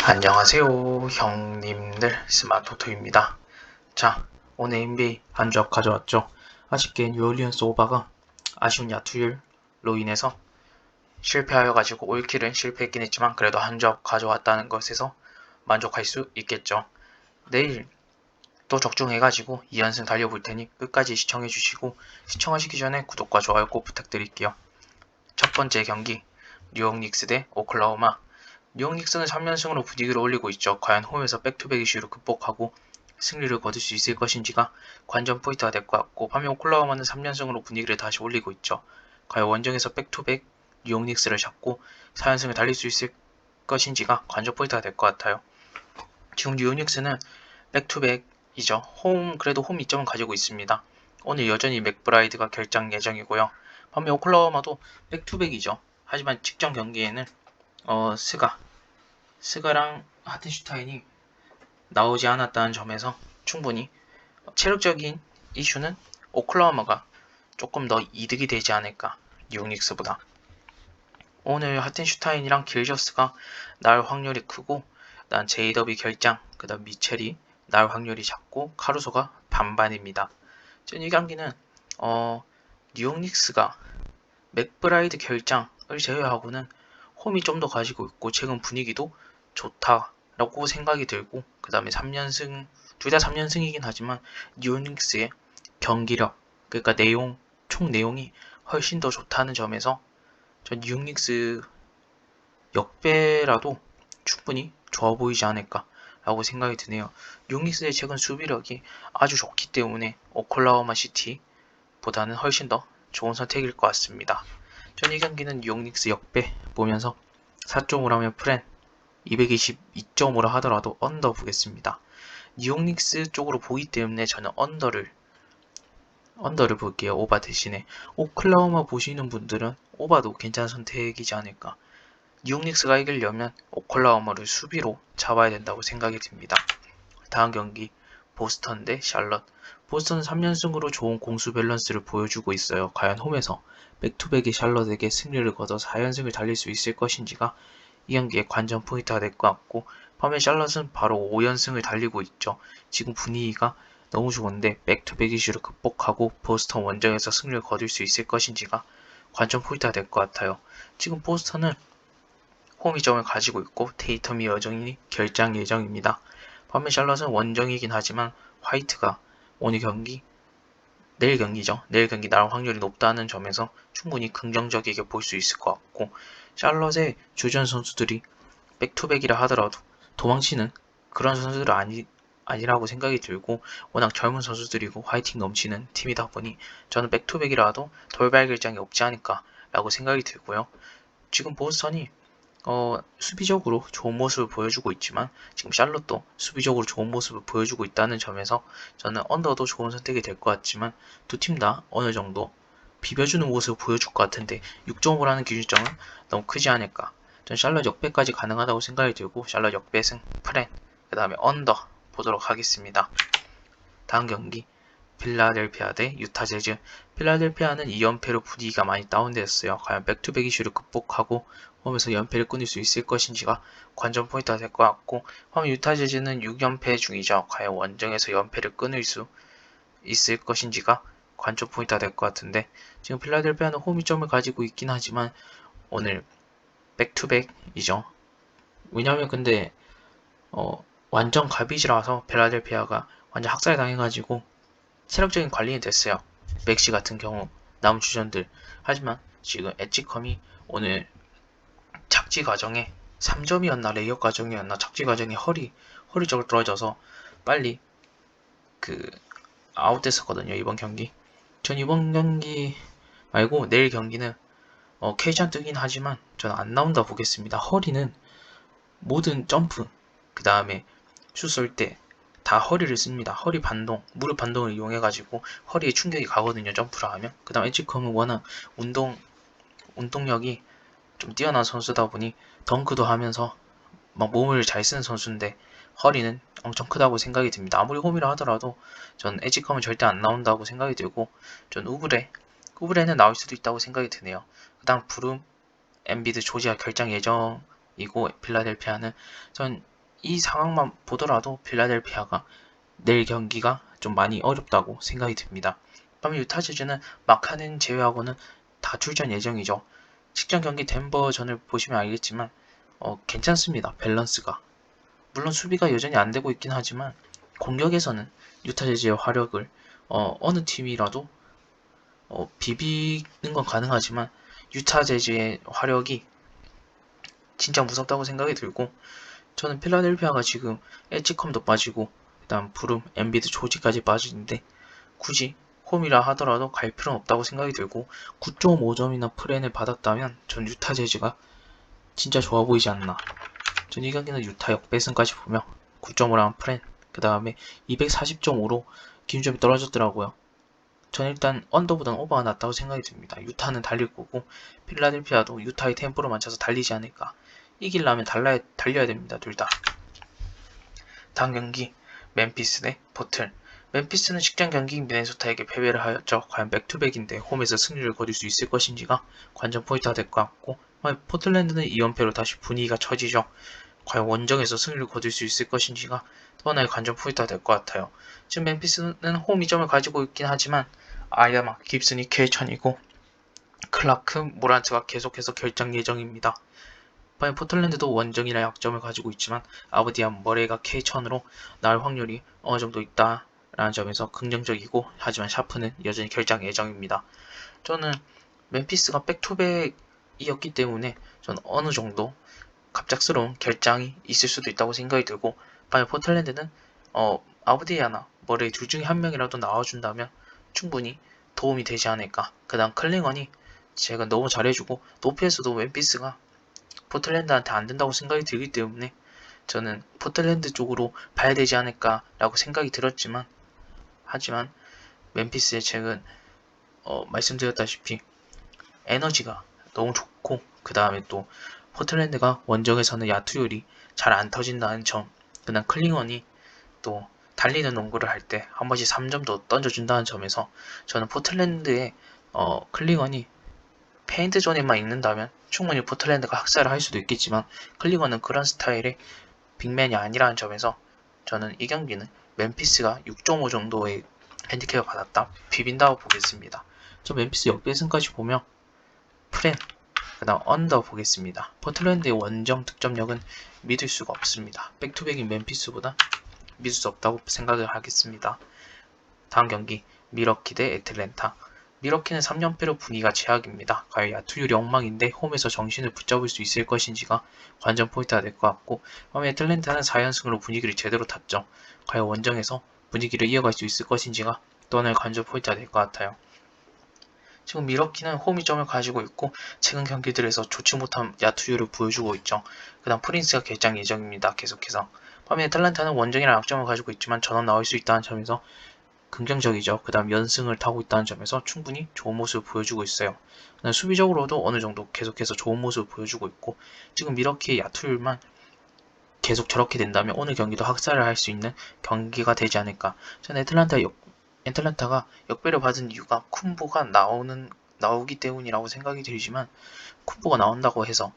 안녕하세요 형님들, 스마토토입니다. 자, 오늘 NBA 한 조합 가져왔죠. 아쉽게 뉴올리언스 오바가 아쉬운 야투율로 인해서 실패하여가지고 올킬은 실패했긴 했지만 그래도 한 조합 가져왔다는 것에서 만족할 수 있겠죠. 내일 또 적중해가지고 2연승 달려볼 테니 끝까지 시청해주시고, 시청하시기 전에 구독과 좋아요 꼭 부탁드릴게요. 첫 번째 경기, 뉴욕 닉스 대 오클라호마. 뉴욕 닉스는 3연승으로 분위기를 올리고 있죠. 과연 홈에서 백투백 이슈를 극복하고 승리를 거둘 수 있을 것인지가 관전 포인트가 될 것 같고, 반면 오클라호마는 3연승으로 분위기를 다시 올리고 있죠. 과연 원정에서 백투백 뉴욕 닉스를 잡고 4연승을 달릴 수 있을 것인지가 관전 포인트가 될 것 같아요. 지금 뉴욕 닉스는 백투백이죠. 그래도 홈 2점은 가지고 있습니다. 오늘 여전히 맥브라이드가 결장 예정이고요. 반면 오클라호마도 백투백이죠. 하지만 직전 경기에는 스가랑 하텐슈타인이 나오지 않았다는 점에서 충분히 체력적인 이슈는 오클라호마가 조금 더 이득이 되지 않을까, 뉴욕 닉스보다. 오늘 하텐슈타인이랑 길저스가 나올 확률이 크고, 난 제이더비 결장, 그 다음 미첼이 나올 확률이 작고, 카루소가 반반입니다. 전 이 경기는 뉴욕 닉스가 맥브라이드 결장을 제외하고는 홈이 좀 더 가지고 있고 최근 분위기도 좋다라고 생각이 들고, 그 다음에 3연승, 둘 다 3연승이긴 하지만 뉴욕 닉스의 경기력, 그러니까 총 내용이 훨씬 더 좋다는 점에서 전 뉴욕 닉스 역배라도 충분히 좋아 보이지 않을까라고 생각이 드네요. 뉴욕 닉스의 최근 수비력이 아주 좋기 때문에 오클라호마 시티보다는 훨씬 더 좋은 선택일 것 같습니다. 전 이 경기는 뉴욕 닉스 역배 보면서 4.5 하면 프렌, 222.5라 하더라도 언더 보겠습니다. 뉴욕 닉스 쪽으로 보기 때문에 저는 언더를 볼게요. 오바 대신에. 오클라호마 보시는 분들은 오바도 괜찮은 선택이지 않을까. 뉴욕 닉스가 이기려면 오클라호마를 수비로 잡아야 된다고 생각이 듭니다. 다음 경기, 보스턴 대 샬럿. 보스턴은 3연승으로 좋은 공수 밸런스를 보여주고 있어요. 과연 홈에서 백투백의 샬럿에게 승리를 거둬 4연승을 달릴 수 있을 것인지가 이 경기의 관전 포인트가 될 것 같고, 반면 샬럿은 바로 5연승을 달리고 있죠. 지금 분위기가 너무 좋은데 백투백 이슈를 극복하고 보스턴 원정에서 승리를 거둘 수 있을 것인지가 관전 포인트가 될 것 같아요. 지금 보스턴은 홈 2점을 가지고 있고 테이텀이 여전히 결장 예정입니다. 반면 샬럿은 원정이긴 하지만 화이트가 내일 경기죠. 내일 경기 나올 확률이 높다는 점에서 충분히 긍정적이게 볼 수 있을 것 같고, 샬럿의 주전 선수들이 백투백이라 하더라도 도망치는 그런 선수들은 아니라고 생각이 들고, 워낙 젊은 선수들이고 화이팅 넘치는 팀이다 보니 저는 백투백이라도 돌발 결장이 없지 않을까 라고 생각이 들고요. 지금 보스턴이 수비적으로 좋은 모습을 보여주고 있지만 지금 샬럿도 수비적으로 좋은 모습을 보여주고 있다는 점에서 저는 언더도 좋은 선택이 될 것 같지만 두 팀 다 어느 정도 비벼주는 모습을 보여줄 것 같은데 6.5라는 기준점은 너무 크지 않을까. 전 샬럿 역배까지 가능하다고 생각이 들고 샬럿 역배승 프렌, 그 다음에 언더 보도록 하겠습니다. 다음 경기, 필라델피아 대 유타 재즈. 필라델피아는 2연패로 분위기가 많이 다운되었어요. 과연 백투백 이슈를 극복하고 홈에서 연패를 끊을 수 있을 것인지가 관전 포인트가 될 것 같고, 홈 유타 재즈는 6연패 중이죠. 과연 원정에서 연패를 끊을 수 있을 것인지가 관전 포인트가 될 것 같은데, 지금 필라델피아는 홈 2점을 가지고 있긴 하지만 오늘 백투백이죠. 왜냐면 근데 완전 가비지라서 필라델피아가 완전 학살 당해가지고 체력적인 관리는 됐어요. 맥시 같은 경우 남은 주전들. 하지만 지금 엣지컴이 오늘 착지 과정에 3점이었나 레이업 과정이었나 착지 과정에 허리 쪽으로 떨어져서 빨리 아웃됐었거든요. 이번 경기. 전 이번 경기 말고 내일 경기는 캐시안 뜨긴 하지만 저는 안 나온다 보겠습니다. 허리는 모든 점프, 그 다음에 슛 쏠 때 다 허리를 씁니다. 허리 반동, 무릎 반동을 이용해가지고 허리에 충격이 가거든요. 점프를 하면. 그 다음 엣지컴은 워낙 운동력이 좀 뛰어난 선수다 보니 덩크도 하면서 막 몸을 잘 쓰는 선수인데 허리는 엄청 크다고 생각이 듭니다. 아무리 홈이라 하더라도 전 엣지컴은 절대 안 나온다고 생각이 들고, 전 우브레는 나올 수도 있다고 생각이 드네요. 그 다음 브룸, 엠비드, 조지아 결장 예정이고, 필라델피아는 전 이 상황만 보더라도 필라델피아가 내일 경기가 좀 많이 어렵다고 생각이 듭니다. 반면 유타 재즈는 마카넨 제외하고는 다 출전 예정이죠. 직전 경기 덴버전을 보시면 알겠지만 괜찮습니다. 밸런스가. 물론 수비가 여전히 안 되고 있긴 하지만 공격에서는 유타 재즈의 화력을 어느 팀이라도 비비는 건 가능하지만 유타 재즈의 화력이 진짜 무섭다고 생각이 들고 저는 필라델피아가 지금 엣지컴도 빠지고 그다음 브룸, 엔비드, 조지까지 빠지는데 굳이 홈이라 하더라도 갈 필요는 없다고 생각이 들고 9.5점이나 프렌을 받았다면 전 유타 재즈가 진짜 좋아 보이지 않나. 전 이 경기는 유타 역배승까지 보며 9.5랑 프렌 그 다음에 240.5로 기준점이 떨어졌더라고요. 전 일단 언더보다는 오버가 낫다고 생각이 듭니다. 유타는 달릴 거고 필라델피아도 유타의 템포를 맞춰서 달리지 않을까. 이기려면 달려야 됩니다. 둘 다. 다음 경기 멤피스 대 포틀. 멤피스는 직전 경기 미네소타에게 패배를 하였죠. 과연 백투백인데 홈에서 승리를 거둘 수 있을 것인지가 관전 포인트가 될 것 같고 포틀랜드는 2연패로 다시 분위기가 처지죠. 과연 원정에서 승리를 거둘 수 있을 것인지가 또 하나의 관전 포인트가 될 것 같아요. 지금 멤피스는 홈 2점을 가지고 있긴 하지만 아야마, 깁슨이 퀘이천이고 클라크, 모란트가 계속해서 결장 예정입니다. 반면 포틀랜드도 원정이라 약점을 가지고 있지만 아브디안, 머레이가 K천으로 나올 확률이 어느 정도 있다라는 점에서 긍정적이고 하지만 샤프는 여전히 결장 예정입니다. 저는 멤피스가 백투백이었기 때문에 저는 어느 정도 갑작스러운 결장이 있을 수도 있다고 생각이 들고 반면 포틀랜드는 아브디아나 머레이 둘 중에 한 명이라도 나와준다면 충분히 도움이 되지 않을까. 그 다음 클링언이 제가 너무 잘해주고 높이에서도 멤피스가 포틀랜드한테 안 된다고 생각이 들기 때문에 저는 포틀랜드 쪽으로 봐야 되지 않을까라고 생각이 들었지만 하지만 멤피스의 책은 말씀드렸다시피 에너지가 너무 좋고 그 다음에 또 포틀랜드가 원정에서는 야투율이 잘 안 터진다는 점 그다음 클링언이 또 달리는 농구를 할 때 한 번씩 3점도 던져준다는 점에서 저는 포틀랜드의 클링언이 페인트 존에만 있는다면 충분히 포틀랜드가 학살을 할 수도 있겠지만 클리건은 그런 스타일의 빅맨이 아니라는 점에서 저는 이 경기는 멤피스가 6.5 정도의 핸디캡을 받았다 비빈다고 보겠습니다. 저 멤피스 역배승까지 보며 프렌 그 다음 언더 보겠습니다. 포틀랜드의 원정 득점력은 믿을 수가 없습니다. 백투백인 멤피스보다 믿을 수 없다고 생각을 하겠습니다. 다음 경기 미러키 대 애틀랜타. 미러키는 3연패로 분위기가 최악입니다. 과연 야투율이 엉망인데 홈에서 정신을 붙잡을 수 있을 것인지가 관전 포인트가 될 것 같고 반면 애틀랜타는 4연승으로 분위기를 제대로 탔죠. 과연 원정에서 분위기를 이어갈 수 있을 것인지가 또 하나의 관전 포인트가 될 것 같아요. 지금 미러키는 홈 2점을 가지고 있고 최근 경기들에서 좋지 못한 야투율을 보여주고 있죠. 그 다음 프린스가 결장 예정입니다. 계속해서. 반면 애틀랜타는 원정이랑 약점을 가지고 있지만 전원 나올 수 있다는 점에서 긍정적이죠. 그 다음 연승을 타고 있다는 점에서 충분히 좋은 모습을 보여주고 있어요. 수비적으로도 어느 정도 계속해서 좋은 모습을 보여주고 있고 지금 미러키의 야투율만 계속 저렇게 된다면 오늘 경기도 학살을 할 수 있는 경기가 되지 않을까. 저는 애틀란타가 역배를 받은 이유가 쿤보가 나오기 때문이라고 생각이 들지만 쿤보가 나온다고 해서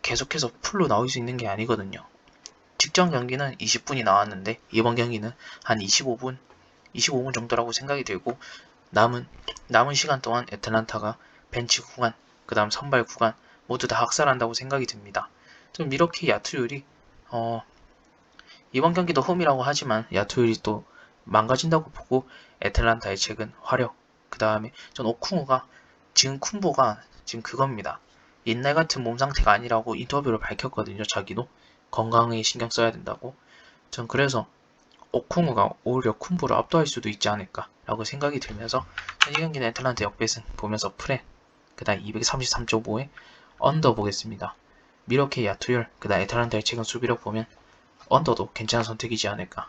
계속해서 풀로 나올 수 있는 게 아니거든요. 직전 경기는 20분이 나왔는데 이번 경기는 한 25분 정도라고 생각이 들고 남은 시간 동안 애틀란타가 벤치 구간, 그 다음 선발 구간 모두 다 학살한다고 생각이 듭니다. 좀 이렇게 야투율이 이번 경기도 홈이라고 하지만 야투율이 또 망가진다고 보고 애틀란타의 최근 화력, 그 다음에 전 오쿵우가 지금 쿤보가 지금 그겁니다. 옛날 같은 몸 상태가 아니라고 인터뷰를 밝혔거든요. 자기도 건강에 신경 써야 된다고. 전 그래서 오쿵우가 오히려 쿤보를 압도할 수도 있지 않을까 라고 생각이 들면서 이 경기는 애틀란타 역배승 보면서 프렌 그 다음 233.5에 언더 보겠습니다. 미러키 야투율 그 다음 애틀란타의 최근 수비력 보면 언더도 괜찮은 선택이지 않을까.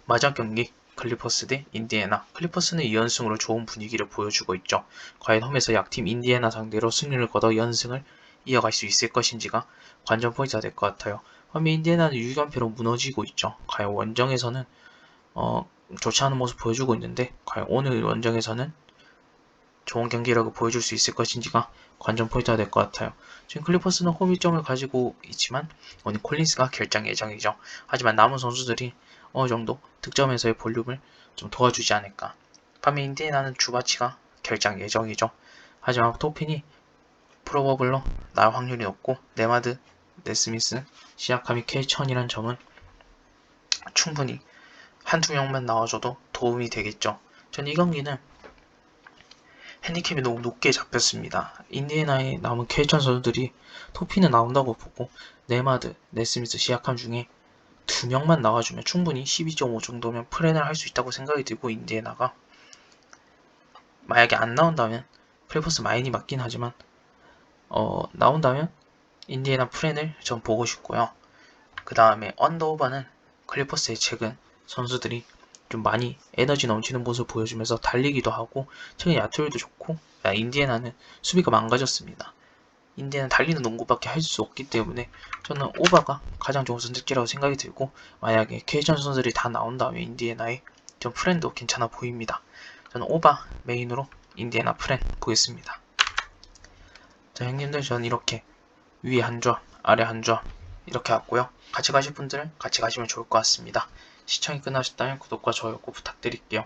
마지막 경기 클리퍼스 대 인디애나. 클리퍼스는 2연승으로 좋은 분위기를 보여주고 있죠. 과연 홈에서 약팀 인디애나 상대로 승리를 거둬 연승을 이어갈 수 있을 것인지가 관전 포인트가 될 것 같아요. 반면 인디애나는 6연패로 무너지고 있죠. 과연 원정에서는 좋지 않은 모습 보여주고 있는데 과연 오늘 원정에서는 좋은 경기력을 보여줄 수 있을 것인지가 관전 포인트가 될 것 같아요. 지금 클리퍼스는 홈 일정을 가지고 있지만 오늘 콜린스가 결장 예정이죠. 하지만 남은 선수들이 어느 정도 득점에서의 볼륨을 좀 도와주지 않을까. 반면 인디애나는 주바치가 결장 예정이죠. 하지만 토핀이 프로버블로 나올 확률이 높고 네마드, 네스미스, 시아카미, 케이천이란 점은 충분히 한두 명만 나와줘도 도움이 되겠죠. 전 이 경기는 핸디캡이 너무 높게 잡혔습니다. 인디애나에 남은 케이천 선수들이 토피는 나온다고 보고 네마드, 네스미스, 시아캄 중에 2명만 나와주면 충분히 12.5 정도면 플랜을 할 수 있다고 생각이 들고 인디애나가 만약에 안 나온다면 클리퍼스 마인이 맞긴 하지만 나온다면 인디애나 플랜을 전 보고 싶고요. 그 다음에 언더오버는 클리퍼스의 최근 선수들이 좀 많이 에너지 넘치는 모습을 보여주면서 달리기도 하고 최근 야투율도 좋고 인디애나는 수비가 망가졌습니다. 인디애나는 달리는 농구밖에 할 수 없기 때문에 저는 오바가 가장 좋은 선택지라고 생각이 들고 만약에 케이션 선수들이 다 나온다면 인디애나의 전 프렌도 괜찮아 보입니다. 저는 오바 메인으로 인디애나 프렌 보겠습니다. 자 형님들 저는 이렇게 위에 한 조합 아래 한 조합 이렇게 왔고요. 같이 가실 분들은 같이 가시면 좋을 것 같습니다. 시청이 끝나셨다면 구독과 좋아요 꼭 부탁드릴게요.